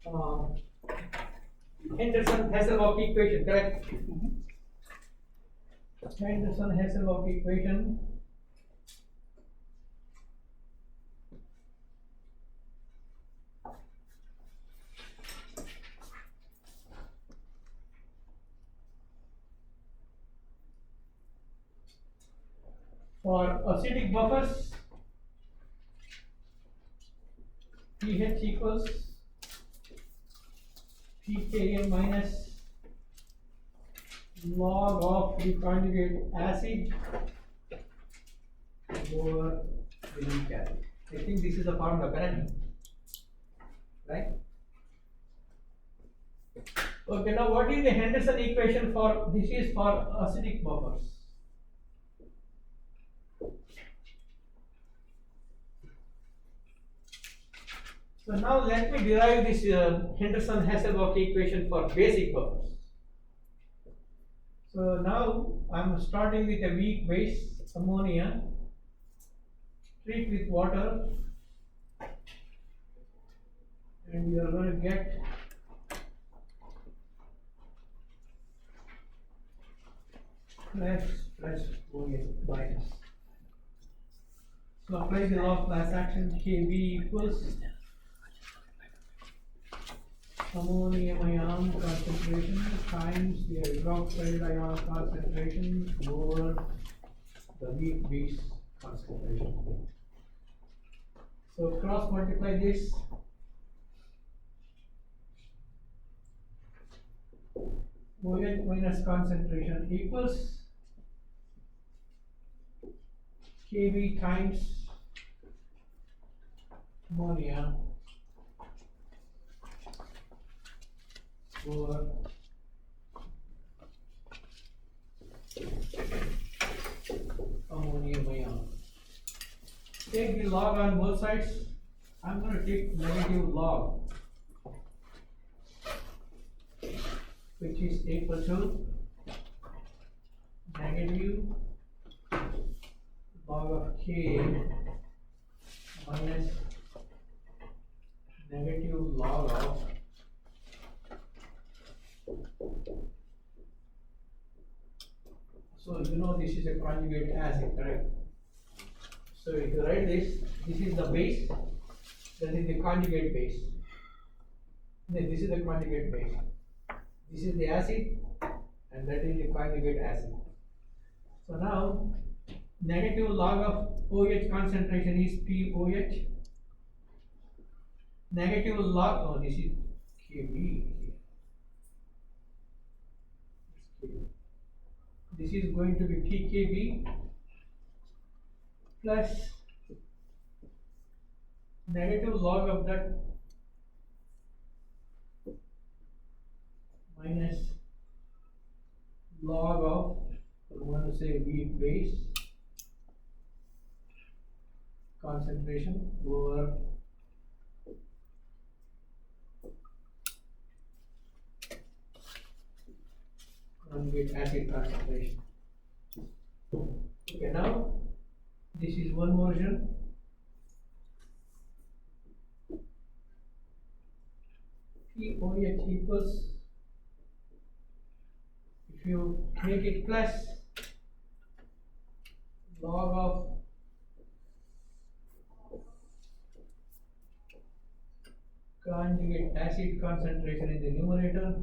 uh, Henderson-Hasselbalch equation, correct? Henderson-Hasselbalch equation for acidic buffers, pH equals pKa minus log of the conjugate acid over the weak acid. I think this is the formula, correct? Right? Okay, now what is the Henderson equation for this? Is for acidic buffers. So now let me derive this Henderson-Hasselbalch equation for basic buffers. So now I'm starting with a weak base, ammonia, treat with water, and you are going to get plus OH minus. So apply the law of class action. Kb equals ammonium ion concentration times the hydroxide ion concentration over the weak base concentration. So cross multiply this. OH minus concentration equals Kb times ammonia over ammonium ion. Take the log on both sides. I'm going to take negative log, which is equal to negative log of K minus negative log of so you know this is a conjugate acid, correct? So if you write this is the base, that is the conjugate base. Then this is the conjugate base. This is the acid, and that is the conjugate acid. So now negative log of OH concentration is POH. Negative log, oh, this is Kb. This is going to be pKb plus negative log of that minus log of, I want to say, weak base concentration over conjugate acid concentration. Okay, now this is one version. POH equals, if you make it plus log of conjugate acid concentration in the numerator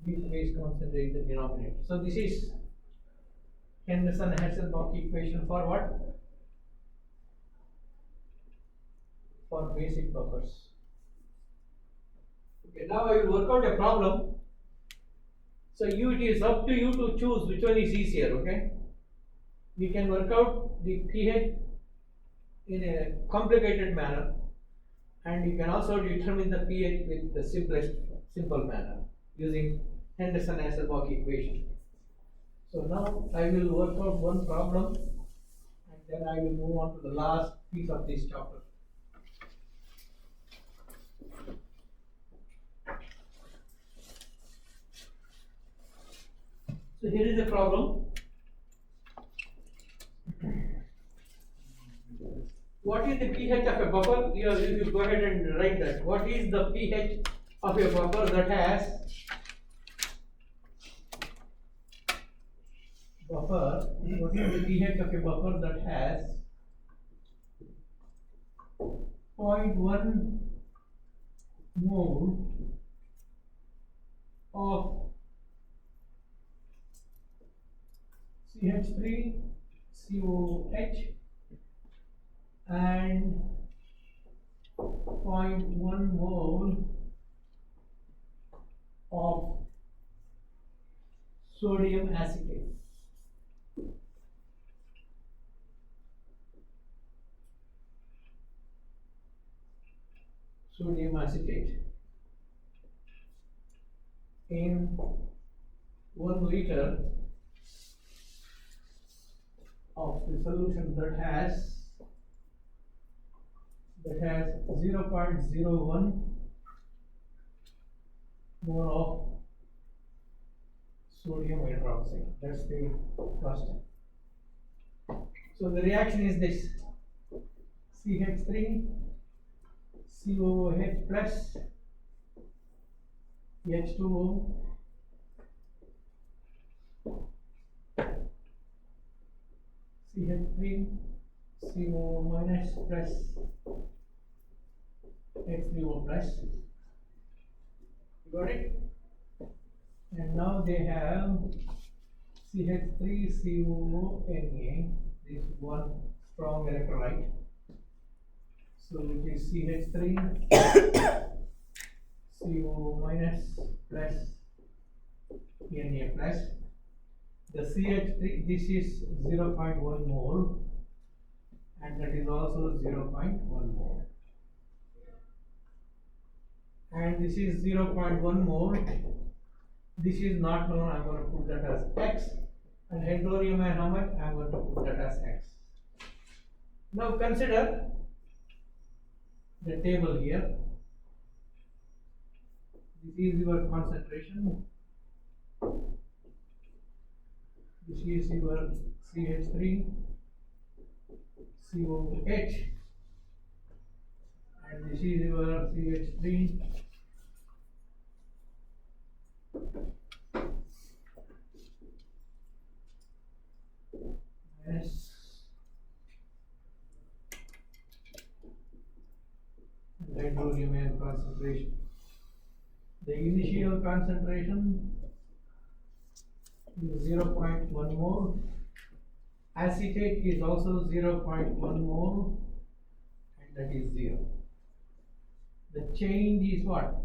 weak base concentration in the denominator. So this is Henderson-Hasselbalch equation for what? For basic buffers. Okay, now I will work out a problem. So it is up to you to choose which one is easier, okay? We can work out the pH in a complicated manner, and you can also determine the pH with the simple manner using Henderson-Hasselbalch equation. So now I will work out one problem, and then I will move on to the last piece of this chapter. So here is the problem. what is the pH of a buffer? You go ahead and write that. What is the pH of a buffer that has what is the pH of a buffer that has 0.1 mole of CH3 COH and 0.1 mole of sodium acetate. Sodium acetate in 1 liter of the solution that has 0.01 mole of sodium hydroxide. That's the first step. So the reaction is this: CH3 COOH plus H2O CH3 CO minus plus H3O plus. You got it? And now they have CH3COONA, this one strong electrolyte. So which is CH3 CO minus plus Na plus. The CH3, this is 0.1 mole and that is also 0.1 mole. And this is 0.1 mole. This is not known, I'm going to put that as X. And hydronium and how much? I'm going to put that as X. Now consider the table here. This is your concentration. This is your CH3 COH and this is your CH3 minus hydronium ion concentration. The initial concentration is 0.1 mole. Acetate is also 0.1 mole and that is 0. The change is what?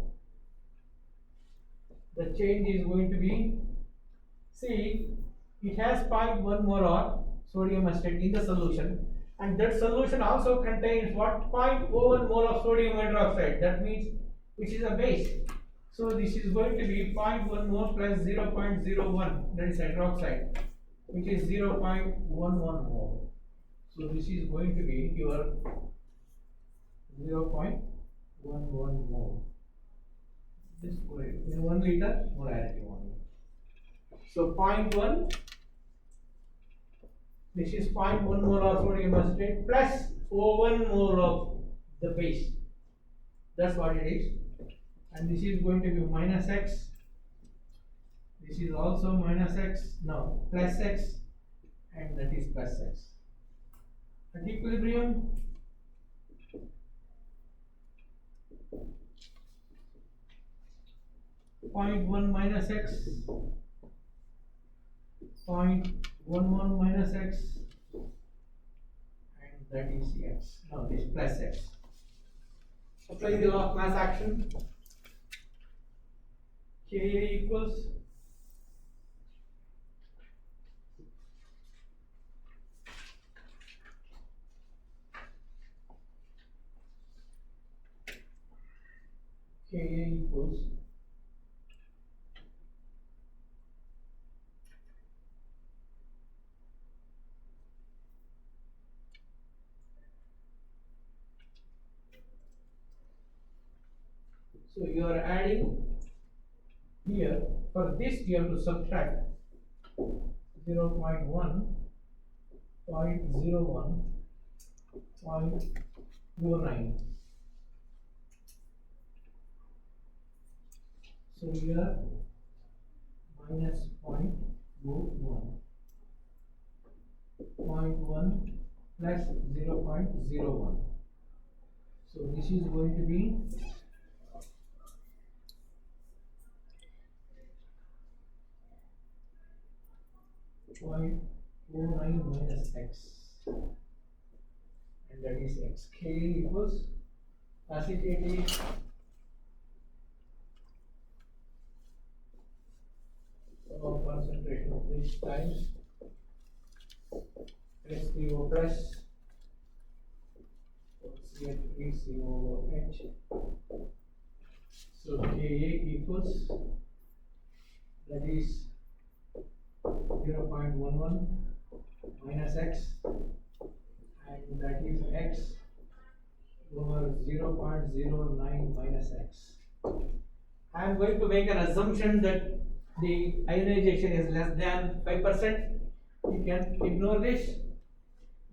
The change is going to be, see, it has 0.1 molar sodium acetate in the solution and that solution also contains what? 0.01 mole of sodium hydroxide. That means which is a base. So this is going to be 0.1 mole plus 0.01, that is hydroxide, which is 0.11 mole. So this is going to be your 0.11 mole. Just put it in 1 liter molarity only. So 0.1, this is 0.1 mole of sodium acetate plus 0.01 mole of the base. That's what it is. And this is going to be minus X. This is also minus X, no, plus X, and that is plus X. At equilibrium, .1 minus X, 0.11 minus X, and that is X. No, this plus X. Applying the law of mass action, Ka equals so you are adding here. For this you have to subtract 0.1, 0.01, 0.09. So here minus 0.01 plus 0.01. So this is going to be 0.09 minus x, and that is x. K equals acetate concentration of this times H3O plus CH3COOH. So Ka equals, that is 0.11 minus x, and that is x over 0.09 minus x. I am going to make an assumption that the ionization is less than 5%. You can ignore this.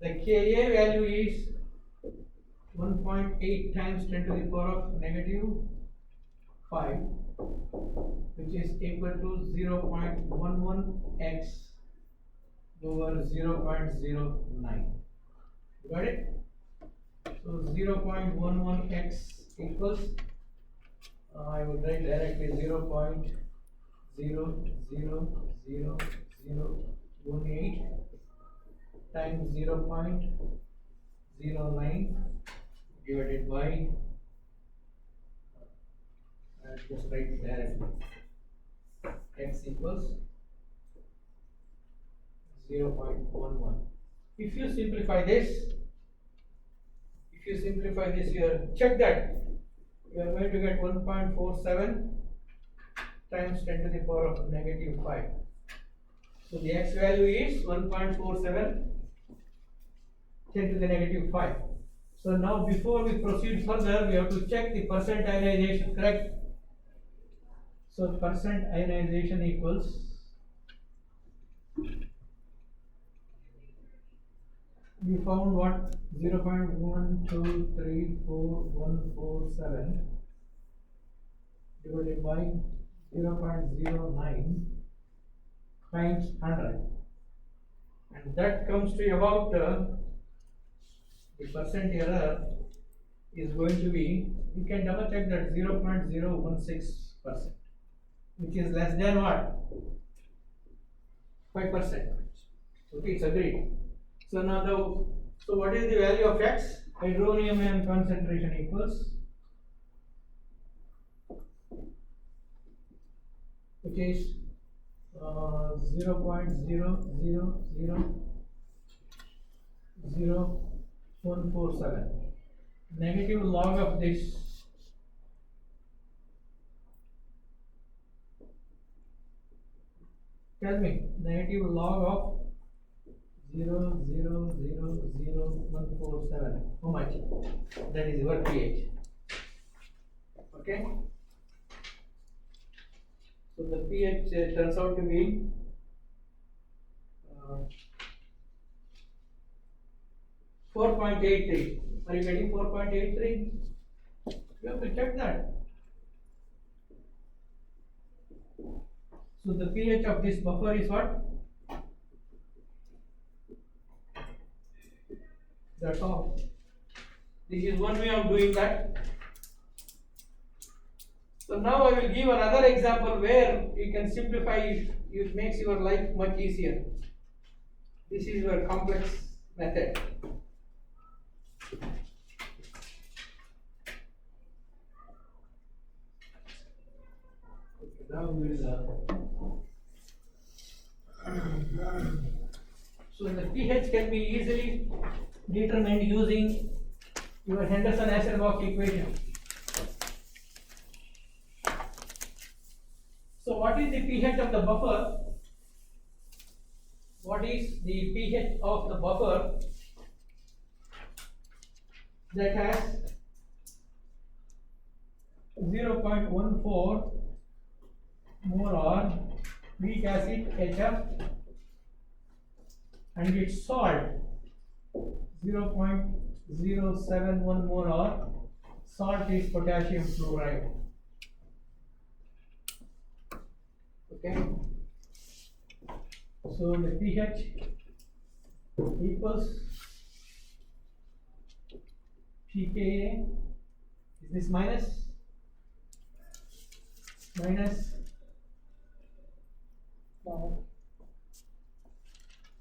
The Ka value is 1.8 times 10 to the power of negative 5, which is equal to 0.11 x over 0.09. Got it? So 0.11 x equals, I would write directly 0.0000018 times 0.09 divided by, just write directly, x equals 0.11. If you simplify this, here, check that you are going to get 1.47 times 10 to the power of negative 5. So the x value is 1.47 10 to the negative 5. So now before we proceed further, we have to check the percent ionization, correct? So percent ionization equals, we found what? 0.123447 divided by 0.09 times 100, and that comes to about the percent error is going to be, you can double check that, 0.016%, which is less than what? 5%. Okay, it's agreed. So now so what is the value of x? Hydronium ion concentration equals, which is 0.00000147. Negative log of this, tell me, negative log of 0.000147. How much? That is your pH. Okay. So the pH turns out to be 4.83. Are you getting 4.83? You have to check that. So the pH of this buffer is what? That's all. This is one way of doing that. So now I will give another example where you can simplify it. It makes your life much easier. This is your complex method. Okay, now we will. So the pH can be easily determined using your Henderson-Hasselbalch equation. So what is the pH of the buffer? What is the pH of the buffer that has 0.14 molar weak acid HF and its salt 0.01 0.071 molar. Salt is potassium fluoride. Okay. So the pH equals pKa. Is this minus? No.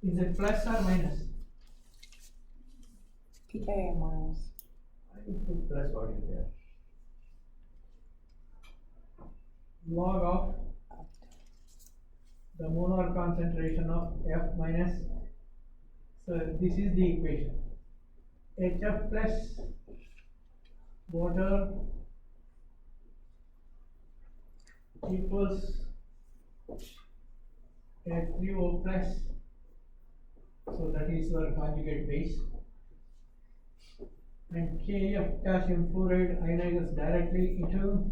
Is it plus or minus? pKa minus. I will put plus what is there. Log of the molar concentration of F minus. So this is the equation. HF plus water equals H3O plus. So that is your conjugate base. And Kf potassium fluoride ionizes directly into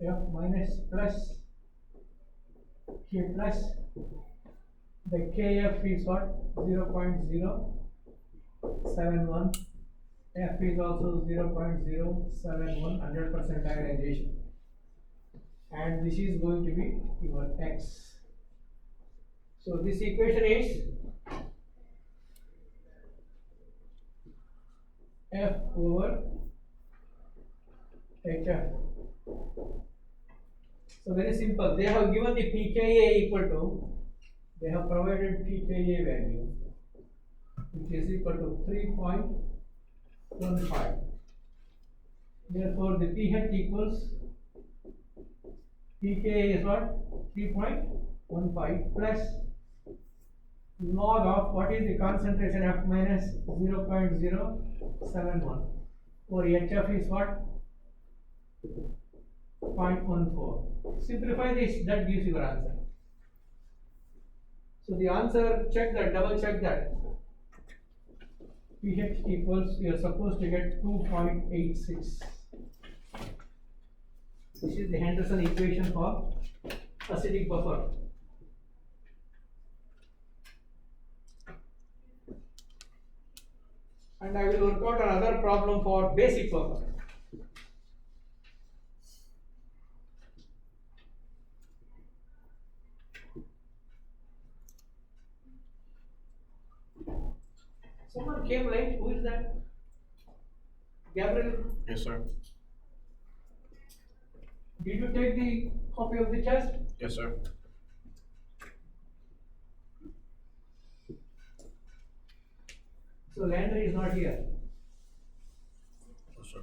F minus plus K plus. The Kf is what? 0.071. F is also 0.071, 100% ionization. And this is going to be your X. So this equation is F over HF. So very simple. They have given the pKa equal to, they have provided pKa value, which is equal to 3.15. Therefore, the pH equals pKa is what? 3.15 plus log of what is the concentration F minus 0.071 or HF is what? 0.14. Simplify this, that gives your answer. So the answer, check that, double check that. pH equals, you are supposed to get 2.86. This is the Henderson equation for acidic buffer. And I will work out another problem for basic buffer. Someone came late. Who is that? Gabriel? Yes, sir. Did you take the copy of the test? Yes, sir. So Landry is not here. Yes, sir.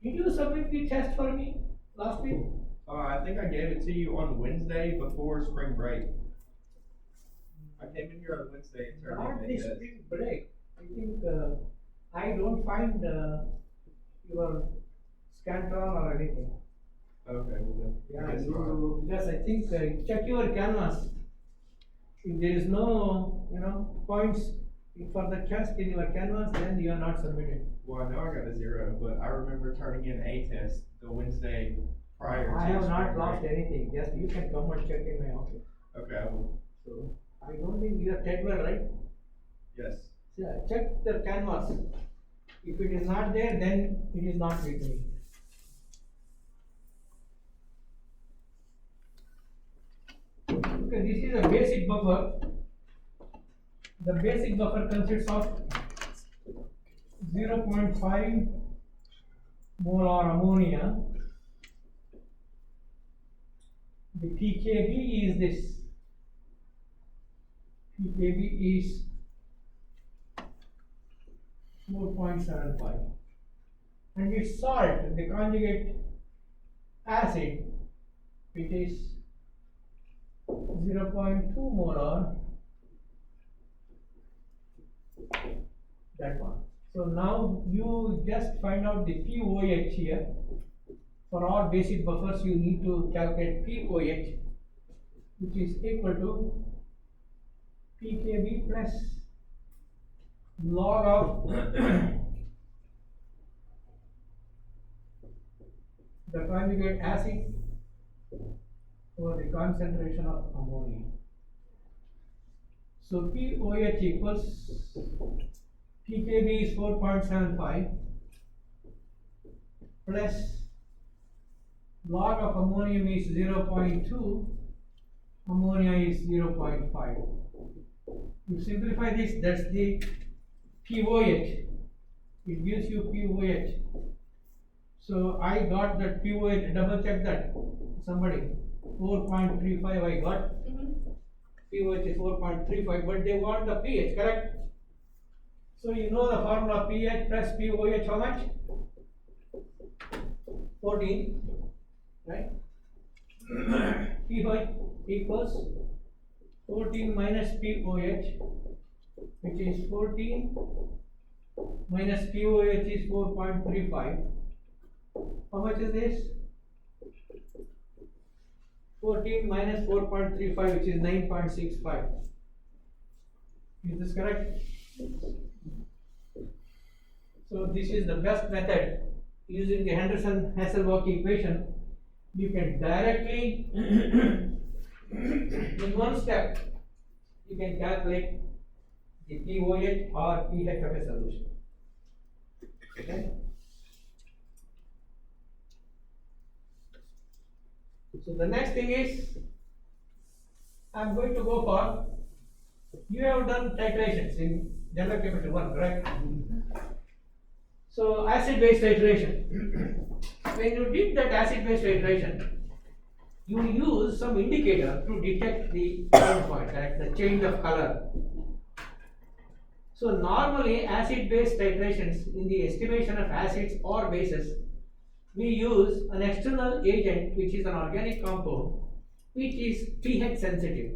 Did you submit the test for me last week? I think I gave it to you on Wednesday before spring break. I came in here on Wednesday and turned Not in this the test. spring break. I think I don't find your Scantron or anything. Okay, well then. Yeah, because I think check your canvas. If there is no, points for the test in your canvas, then you are not submitted. Well, I know I got a 0, but I remember turning in a test the Wednesday prior to I have not spring lost break. anything. Just you can come and check in my office. Okay, I will. So I don't think you are Tedwell, right? Yes. Yeah, check the canvas. If it is not there, then it is not with me. Okay, this is a basic buffer. The basic buffer consists of 0.5 molar ammonia. The pKb is this. pKb is 4.75. And its salt, the conjugate acid, it is 0.2 molar. That one. So now you just find out the pOH here. For all basic buffers, you need to calculate pOH, which is equal to pKb plus log of the conjugate acid over the concentration of ammonia. So POH equals PKB is 4.75 plus log of ammonium is 0.2, ammonia is 0.5. You simplify this, that's the POH. It gives you POH. So I got that POH, double check that. Somebody, 4.35 I got. POH is 4.35, but they want the pH, correct? So you know the formula pH plus POH how much? 14, right? pH equals 14 minus POH, which is 14 minus POH is 4.35. How much is this? 14 minus 4.35, which is 9.65. Is this correct? So this is the best method. Using the Henderson-Hasselbalch equation, you can directly, in one step, you can calculate the POH or pH of a solution. Okay? So the next thing is, I'm going to go for, you have done titrations in general chemistry 1, correct? So acid-base titration. When you did that acid-base titration, you use some indicator to detect the point, correct? The change of color. So normally acid-base titrations in the estimation of acids or bases, we use an external agent which is an organic compound which is pH sensitive.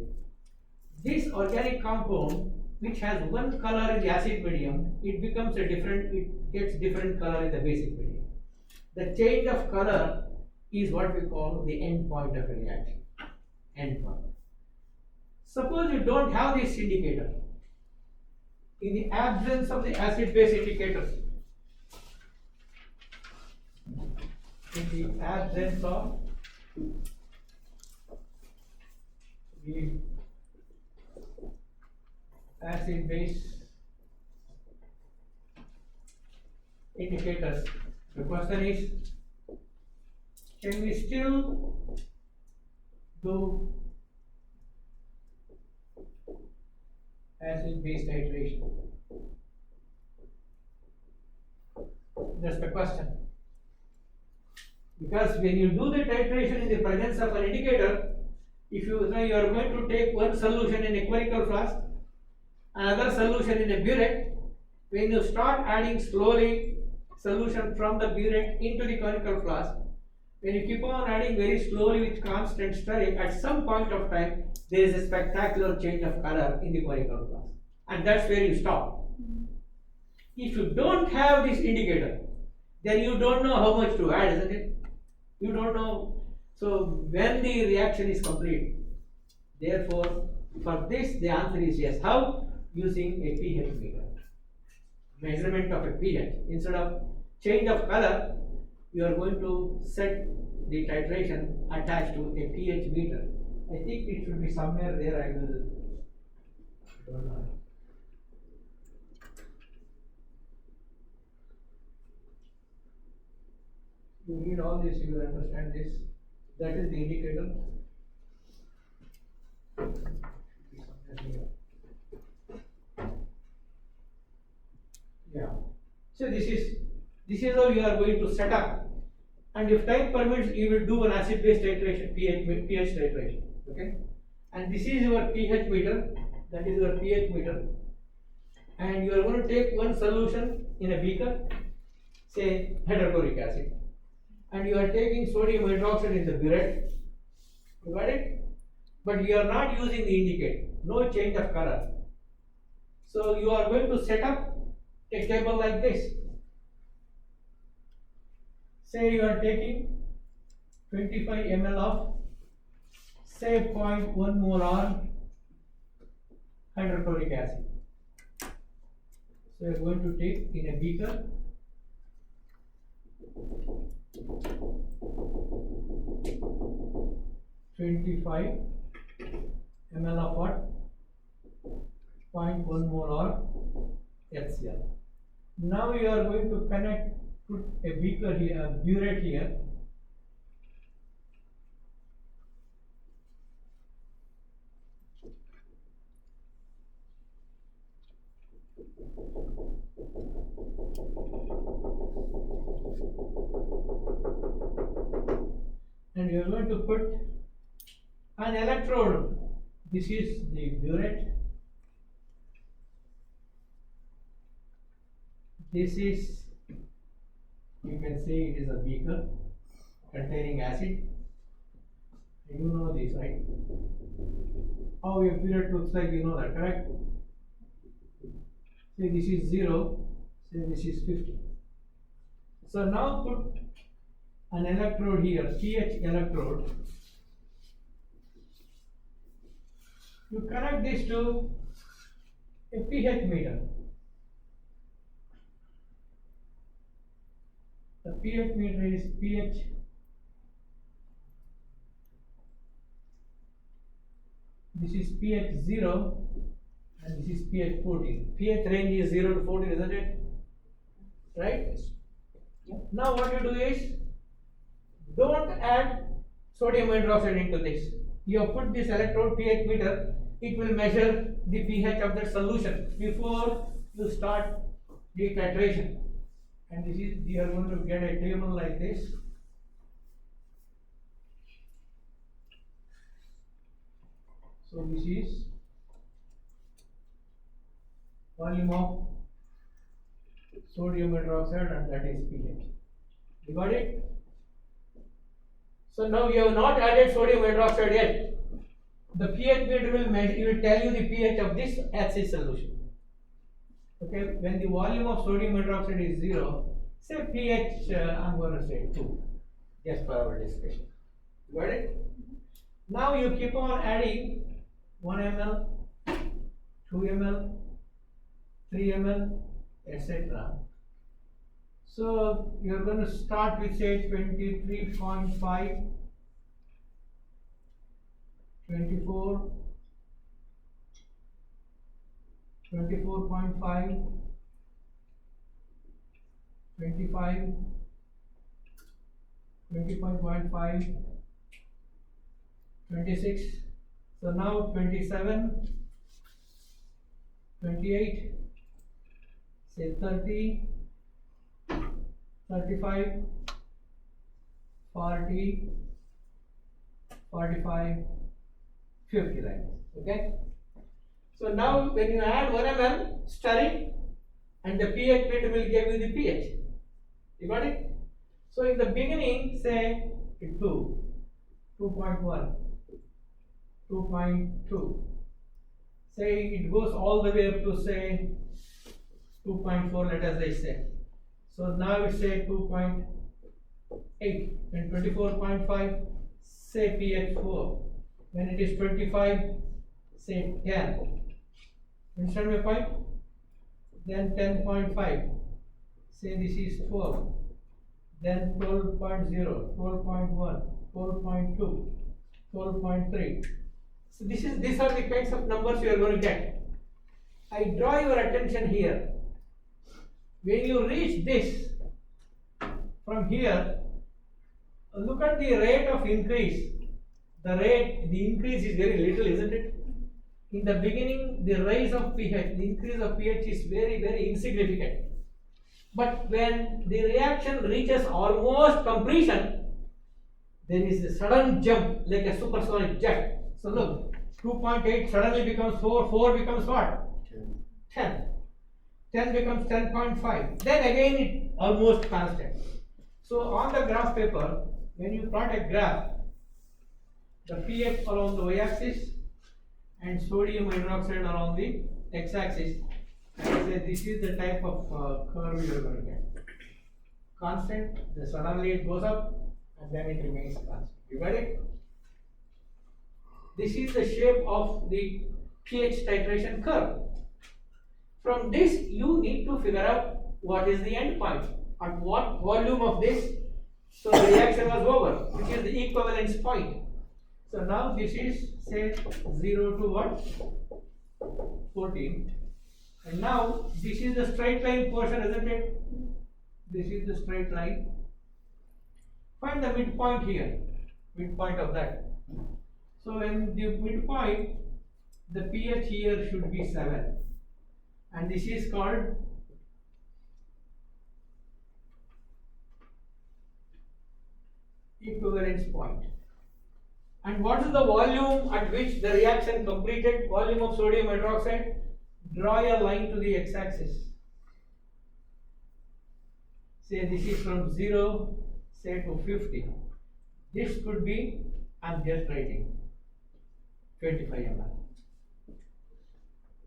This organic compound which has one color in the acid medium, it gets different color in the basic medium. The change of color is what we call the end point of a reaction. End point. Suppose you don't have this indicator. In the absence of the acid-base indicators, in the absence of the acid-base indicators, the question is, can we still do acid-base titration? That's the question. Because when you do the titration in the presence of an indicator, if you say you are going to take one solution in a conical flask, another solution in a burette, when you start adding slowly solution from the burette into the conical flask, when you keep on adding very slowly with constant stirring, at some point of time there is a spectacular change of color in the conical flask, and that's where you stop. If you don't have this indicator, then you don't know how much to add, isn't it? You don't know. So when the reaction is complete, therefore for this the answer is yes. How? Using a pH meter. Measurement of a pH. Instead of change of color, you are going to set the titration attached to a pH meter. I think it should be somewhere there. I don't know. You read all this, you will understand this. That is the indicator. Yeah. So this is how you are going to set up. And if time permits, you will do an acid-base titration, pH titration. Okay. And this is your pH meter. That is your pH meter. And you are going to take one solution in a beaker, say hydrochloric acid, and you are taking sodium hydroxide in the burette. You got it? But you are not using the indicator. No change of color. So you are going to set up a table like this. Say you are taking 25 ml of, say 0.1 molar hydrochloric acid. So you are going to take in a beaker 25 ml of what? 0.1 molar HCl. Now you are going to put a beaker here, a burette here. And you are going to put an electrode. This is the burette. This is, you can say it is a beaker containing acid. You know this, right? How your burette looks like, you know that, correct? Say this is 0, say this is 50. So now put an electrode here, pH electrode. You connect this to a pH meter. The pH meter is pH. This is pH 0 and this is pH 14. pH range is 0 to 14, isn't it? Right? Now what you do is, don't add sodium hydroxide into this. You have put this electrode pH meter, it will measure the pH of the solution before you start the titration. And this is, you are going to get a table like this. So this is volume of sodium hydroxide and that is pH. You got it? So now you have not added sodium hydroxide yet. The pH meter will measure, it will tell you the pH of this HC solution. Okay, when the volume of sodium hydroxide is 0, say pH, I'm going to say 2, just for our discussion. Got it? Now you keep on adding 1 ml, 2 ml, 3 ml, etc. So you are going to start with say 23.5, 24, 24.5, 25, 25.5, 26. So now 27, 28, say 30, 35, 40, 45, 50 like this. Okay? So now when you add 1 ml, stir it and the pH meter will give you the pH. You got it? So in the beginning, say 2, 2.1, 2.2. Say it goes all the way up to say 2.4, let us say. So now we say 2.8 and 24.5, say pH 4. When it is 25, say 10. Understand my point? Then 10.5, say this is 12. Then 12.0, 12.1, 12.2, 12.3. So these are the kinds of numbers you are going to get. I draw your attention here. When you reach this, from here, look at the rate of increase. The increase is very little, isn't it? In the beginning, the rise of pH, the increase of pH is very, very insignificant. But when the reaction reaches almost completion, there is a sudden jump like a supersonic jet. So look, 2.8 suddenly becomes 4, 4 becomes what? 10. 10 becomes 10.5. Then again it almost constant. So on the graph paper, when you plot a graph, the pH along the y-axis and sodium hydroxide along the x-axis, and say this is the type of curve you are going to get. Constant, then suddenly it goes up and then it remains constant. You got it? This is the shape of the pH titration curve. From this, you need to figure out what is the end point, at what volume of this, so the reaction was over, which is the equivalence point. So now this is say 0 to what? 14. And now this is the straight line portion, isn't it? This is the straight line. Find the midpoint here, midpoint of that. So in the midpoint, the pH here should be 7, and this is called equivalence point. And what is the volume at which the reaction completed? Volume of sodium hydroxide. Draw a line to the x-axis. Say this is from 0, say to 50. This could be, I'm just writing, 25 ml.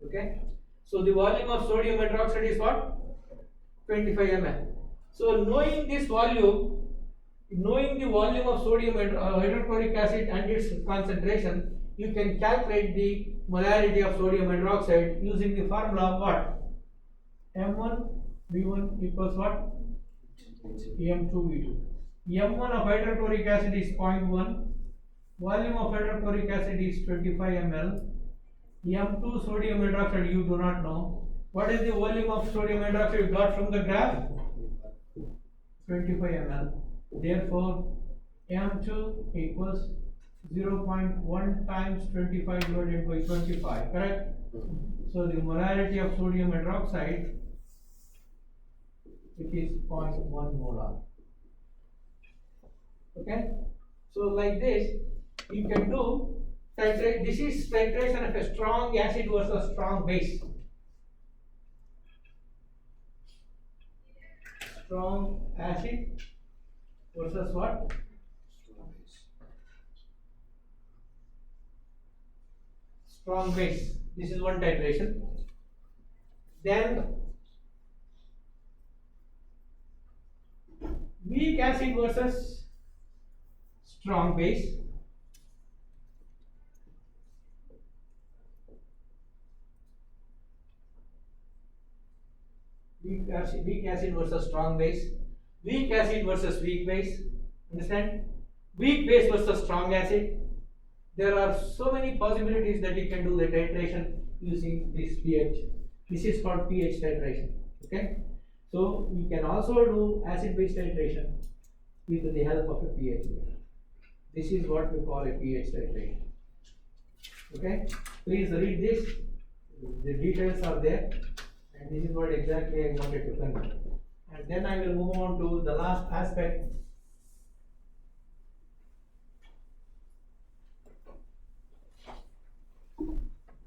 Okay? So the volume of sodium hydroxide is what? 25 ml. So knowing this volume, knowing the volume of sodium hydrochloric acid and its concentration, you can calculate the molarity of sodium hydroxide using the formula of what? M1 V1 equals what? M2 V2. M1 of hydrochloric acid is 0.1. Volume of hydrochloric acid is 25 ml. M2 sodium hydroxide you do not know. What is the volume of sodium hydroxide you got from the graph? 25 ml. Therefore, M2 equals 0.1 times 25 divided by 25, correct? So the molarity of sodium hydroxide, it is 0.1 molar. Okay? So like this, you can do titration. This is titration of a strong acid versus strong base. Strong acid versus what? Strong base. This is one titration. Then weak acid versus strong base. Weak acid versus strong base. Weak acid versus weak base. Understand? Weak base versus strong acid. There are so many possibilities that you can do the titration using this pH. This is called pH titration. Okay? So we can also do acid-base titration with the help of a pH. This is what we call a pH titration. Okay? Please read this. The details are there, and this is what exactly I wanted to convey. And then I will move on to the last aspect.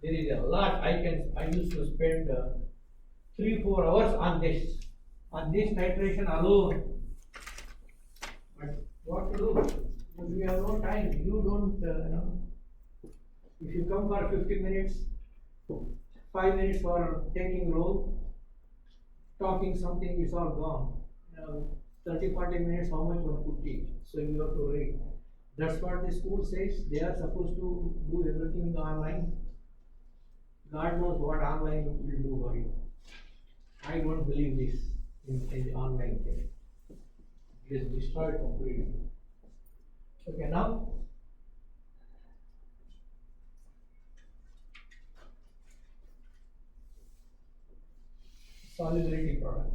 There is a lot I used to spend 3-4 hours on this titration alone. But what to do? We have no time. You don't if you come for 50 minutes, 5 minutes for taking roll, talking something is all gone. 30-40 minutes, how much one could teach? So you have to read. That's what the school says. They are supposed to do everything online. God knows what online will do for you. I don't believe this in the online thing. It is destroyed completely. Okay, now solubility product.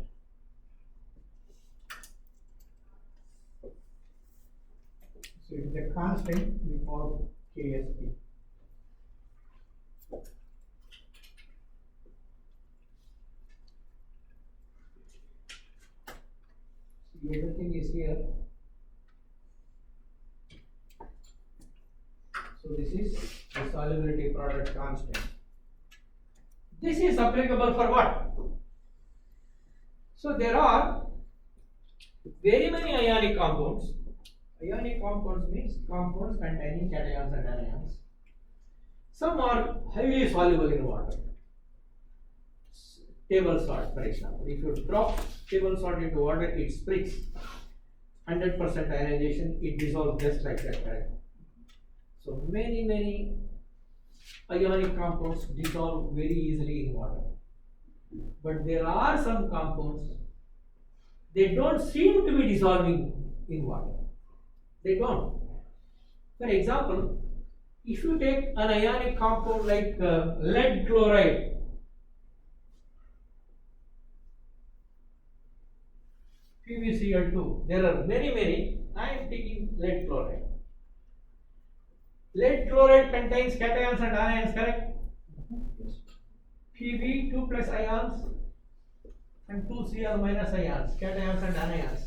So it is a constant we call KSP. Everything is here. So this is the solubility product constant. This is applicable for what? So there are very many ionic compounds. Ionic compounds means compounds containing cations and anions. Some are highly soluble in water. Table salt, for example. If you drop table salt into water, it splits. 100% ionization, it dissolves just like that, right? So many ionic compounds dissolve very easily in water. But there are some compounds, they don't seem to be dissolving in water. They don't. For example, if you take an ionic compound like lead chloride, PbCl2. There are many. I am taking lead chloride. Lead chloride contains cations and anions, correct? Yes. Pb 2 plus ions and 2Cl minus ions, cations and anions.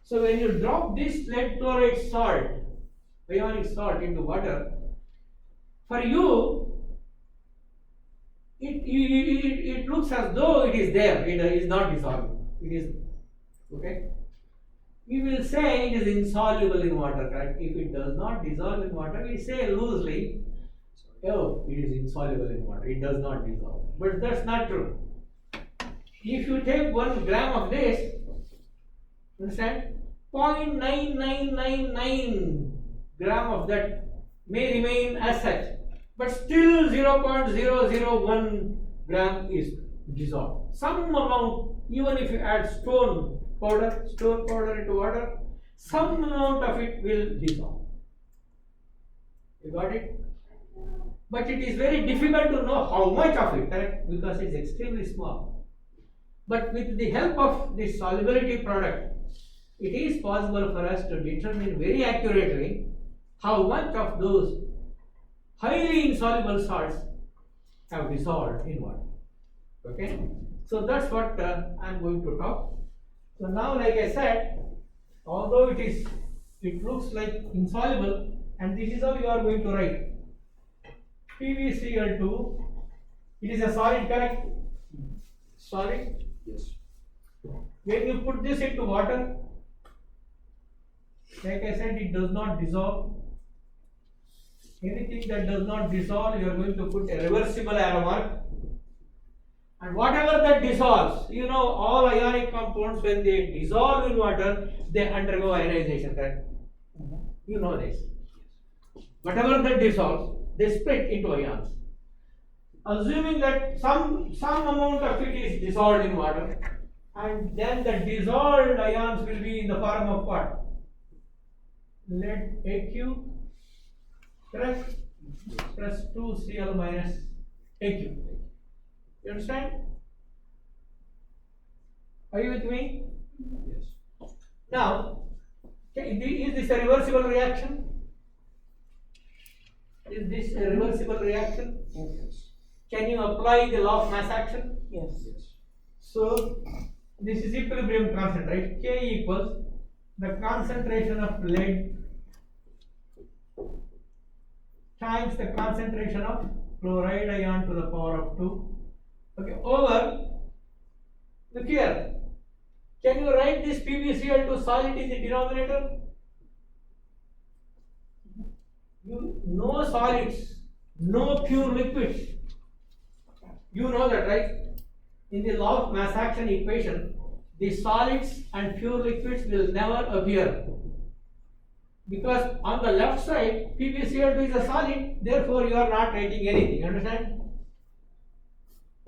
So when you drop this lead chloride salt, ionic salt into water, for you, it looks as though it is there, it is not dissolved. It is, okay? We will say it is insoluble in water, correct? If it does not dissolve in water, we say loosely, oh, it is insoluble in water, it does not dissolve. But that's not true. If you take 1 gram of this, understand, 0.9999 gram of that may remain as such, but still 0.001 gram is dissolved. Some amount, even if you add stone powder into water, some amount of it will dissolve. You got it? But it is very difficult to know how much of it, correct? Because it's extremely small. But with the help of this solubility product, it is possible for us to determine very accurately how much of those highly insoluble salts have dissolved in water. Okay? So that's what I'm going to talk. So now, like I said, although it looks like insoluble, and this is how you are going to write. PbCl2, it is a solid, correct? Solid. Yes. When you put this into water, like I said, it does not dissolve. Anything that does not dissolve, you are going to put a reversible arrow mark. And whatever that dissolves, you know, all ionic compounds, when they dissolve in water, they undergo ionization, correct? You know this. Whatever that dissolves, they split into ions. Assuming that some amount of it is dissolved in water, and then the dissolved ions will be in the form of what? Lead AQ, correct? Plus 2Cl minus AQ. You understand? Are you with me? Yes. Now, is this a reversible reaction? Is this a reversible reaction? Yes. Can you apply the law of mass action? Yes. Yes. So, this is equilibrium constant, right? K equals the concentration of lead times the concentration of chloride ion to the power of 2. Okay, over, look here, can you write this PbCl2 solid in the denominator? No solids, no pure liquids. You know that, right? In the law of mass action equation, the solids and pure liquids will never appear. Because on the left side, PbCl2 is a solid, therefore you are not writing anything, understand?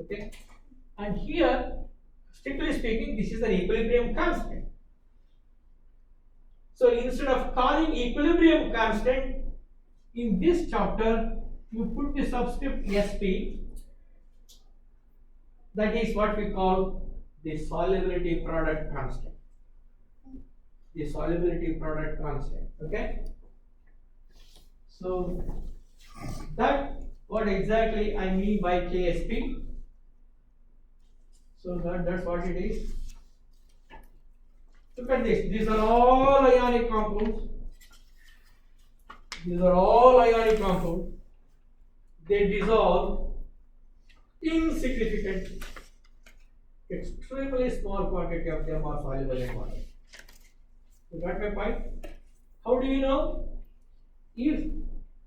Okay? And here, strictly speaking, this is an equilibrium constant. So instead of calling equilibrium constant, in this chapter, you put the subscript Sp, that is what we call the solubility product constant. The solubility product constant, okay? So, that what exactly I mean by Ksp. So that's what it is. Look at this. These are all ionic compounds. These are all ionic compounds. They dissolve insignificant, extremely small quantity of them are soluble in water. You got my point? How do you know? If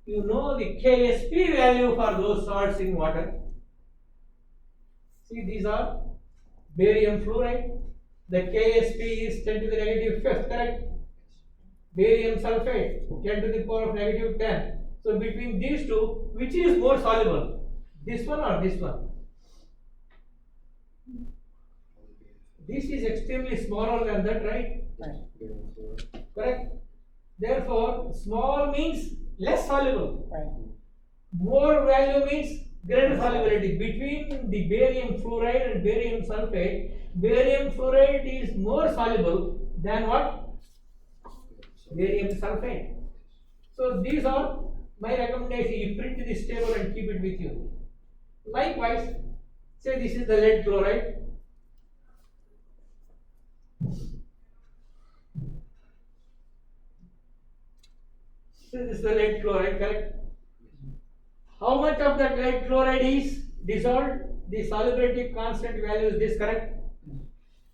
you know the Ksp value for those salts in water, see these are barium fluoride, the Ksp is 10 to the negative 5th, correct? Barium sulfate, 10 to the power of negative 10. So between these two, which is more soluble? This one or this one? This is extremely smaller than that, right? Right. Correct? Therefore, small means less soluble. Right. More value means Greater solubility between the barium fluoride and barium sulfate. Barium fluoride is more soluble than what? Barium sulfate. So these are my recommendation. You print this table and keep it with you. Likewise, say this is the lead chloride. So this is the lead chloride, correct? How much of that lead chloride is dissolved? The solubility constant value is this, correct?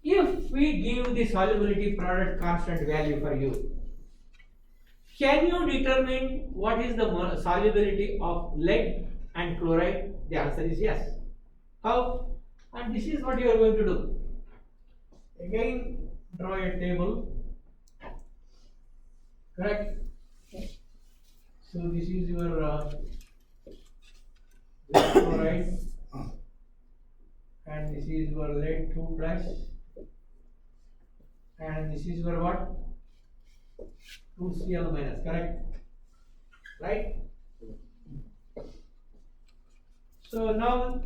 If we give the solubility product constant value for you, can you determine what is the solubility of lead and chloride? The answer is yes. How? And this is what you are going to do. Again, draw a table. Correct? So this is your lead chloride, and this is your lead 2 plus, and this is your what? 2Cl minus, correct? Right? So now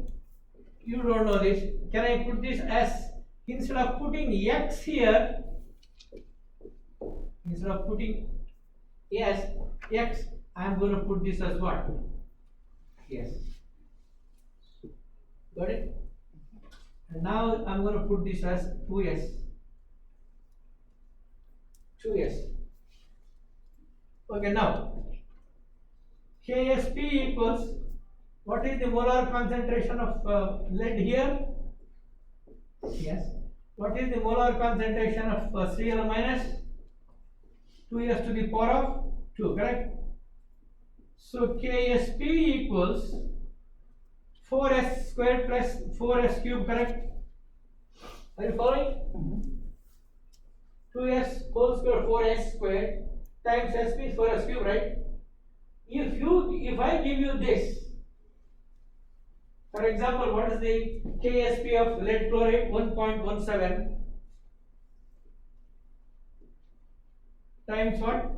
you don't know this. Can I put this as, instead of putting X here, instead of putting X, I am going to put this as what? Yes. Got it? And now I am going to put this as 2S. 2S. Okay, now KSP equals, what is the molar concentration of lead here? Yes. What is the molar concentration of Cl minus? 2s to the power of 2, correct? So KSP equals 4s squared plus 4s cube, correct? Are you following? 2s whole square 4s squared times sp is 4s cube, right? If I give you this, for example, what is the KSP of lead chloride? 1.17 times what?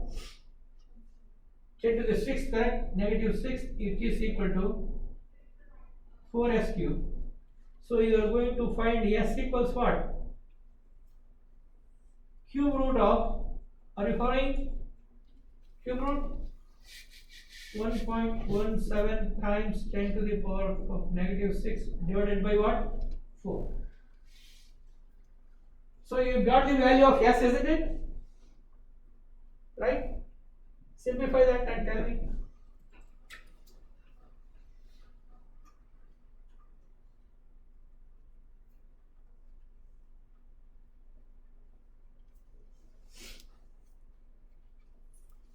10 to the 6th, correct? Negative 6, it is equal to 4s cube. So you are going to find s equals what? Cube root of, are you following? Cube root 1.17 times 10 to the power of negative 6 divided by what? 4. So you got the value of s, isn't it? Right? Simplify that and tell me.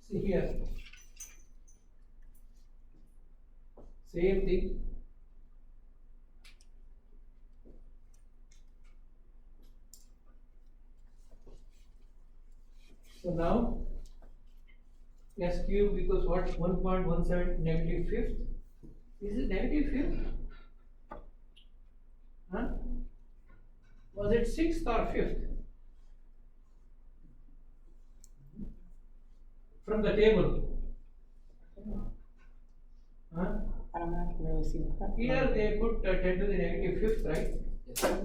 See here. Same thing. So now s cube equals what? 1.17 negative fifth. Is it negative fifth? Huh? Was it 6th or 5th? From the table. Huh? I don't have to really see the Here they put 10 to the negative 5th, right? Yes.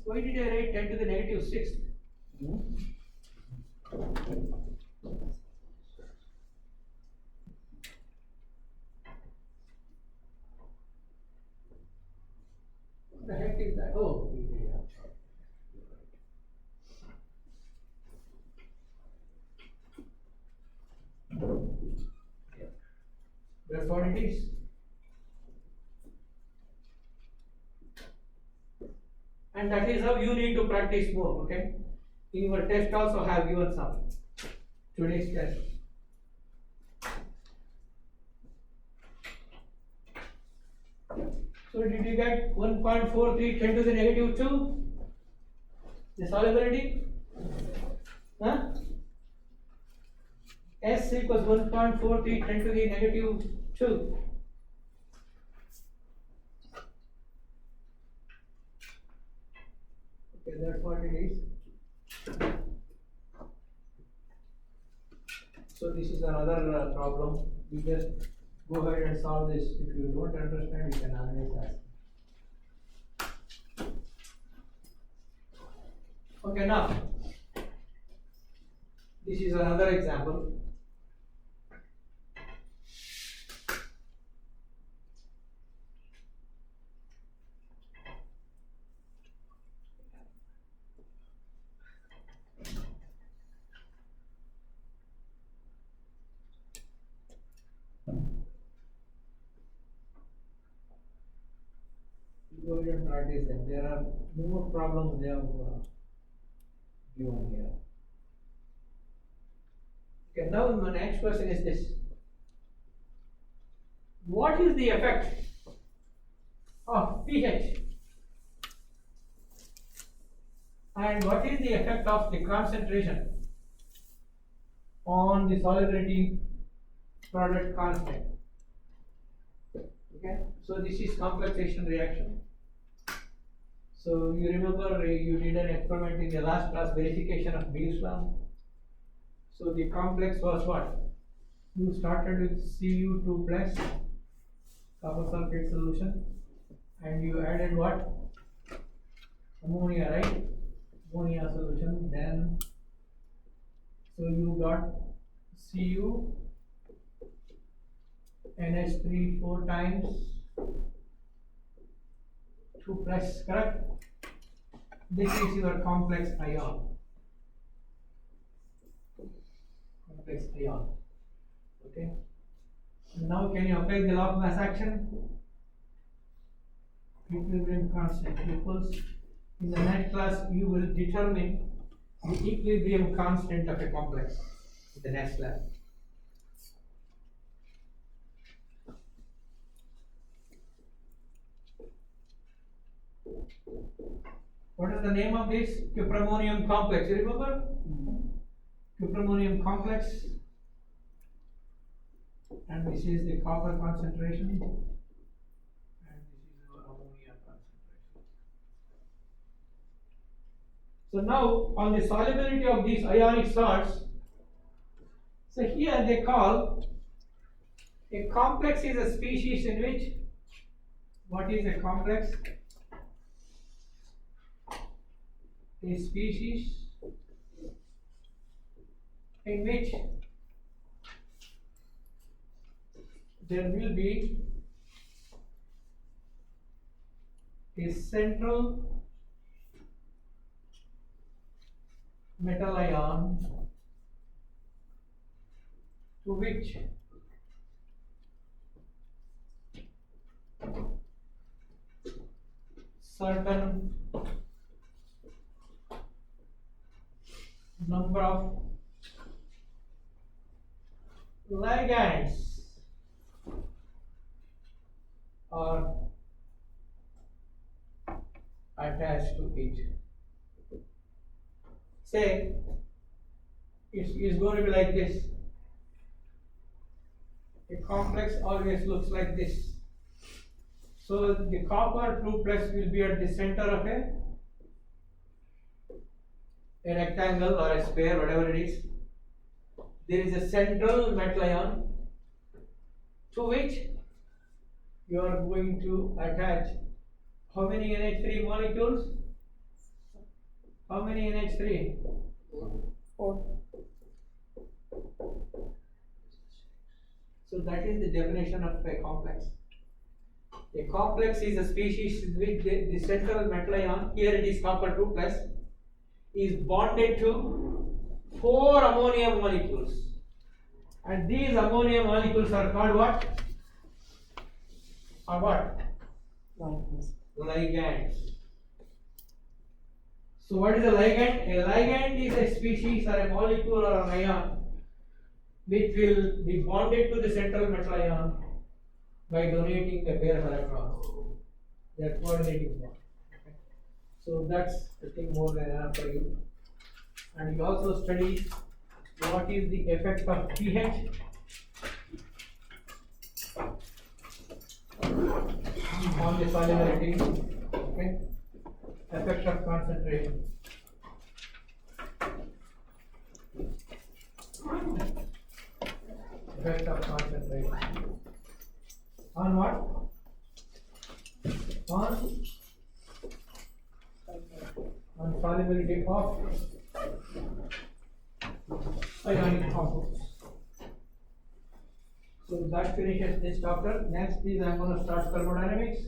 Why did I write 10 to the negative 6th? What the heck is that? Oh, yeah. That's what it is. And that is how you need to practice more, okay? In your test also have given some. Today's test. So did you get 1.43 10 to the negative 2? The solubility? Huh? S equals 1.43 10 to the negative 2. Okay, that's what it is. So this is another problem. We just go ahead and solve this. If you don't understand, you can always ask. Okay, now this is another example. Go ahead and practice them. There are more problems they have given here. Okay, now my next question is this. What is the effect of pH? And what is the effect of the concentration on the solubility product constant? Okay, so this is complexation reaction. So you remember you did an experiment in the last class, verification of Beer's law. So the complex was what? You started with Cu2 plus copper sulfate solution, and you added what? Ammonia, right? Ammonia solution. Then so you got Cu NH3 4 times 2 plus, correct? This is your complex ion. Complex ion. Okay. Now can you apply the law of mass action? Equilibrium constant equals. In the next class, you will determine the equilibrium constant of a complex in the next class. What is the name of this? Cupramonium complex. You remember? Cupramonium complex. And this is the copper concentration. And this is your ammonia concentration. So now, on the solubility of these ionic salts, so here they call a complex is a species in which, what is a complex? A species in which there will be a central metal ion to which certain number of ligands are attached to it. Say it's going to be like this. A complex always looks like this. So the copper 2 plus will be at the center of a rectangle or a square, whatever it is. There is a central metal ion to which you are going to attach how many NH3 molecules? How many NH3? 4. So that is the definition of a complex. A complex is a species with the central metal ion, here it is copper 2 plus, is bonded to 4 ammonia molecules. And these ammonia molecules are called what? Or what? Ligands. Ligands. So what is a ligand? A ligand is a species or a molecule or an ion which will be bonded to the central metal ion by donating a pair of electrons. They are coordinating bond. Okay. So that's I think more than enough for you. And you also study what is the effect of pH on the solubility. Okay. Effect of concentration. Effect of concentration. On what? On solubility of ionic compounds. So that finishes this chapter. Next is I'm going to start thermodynamics.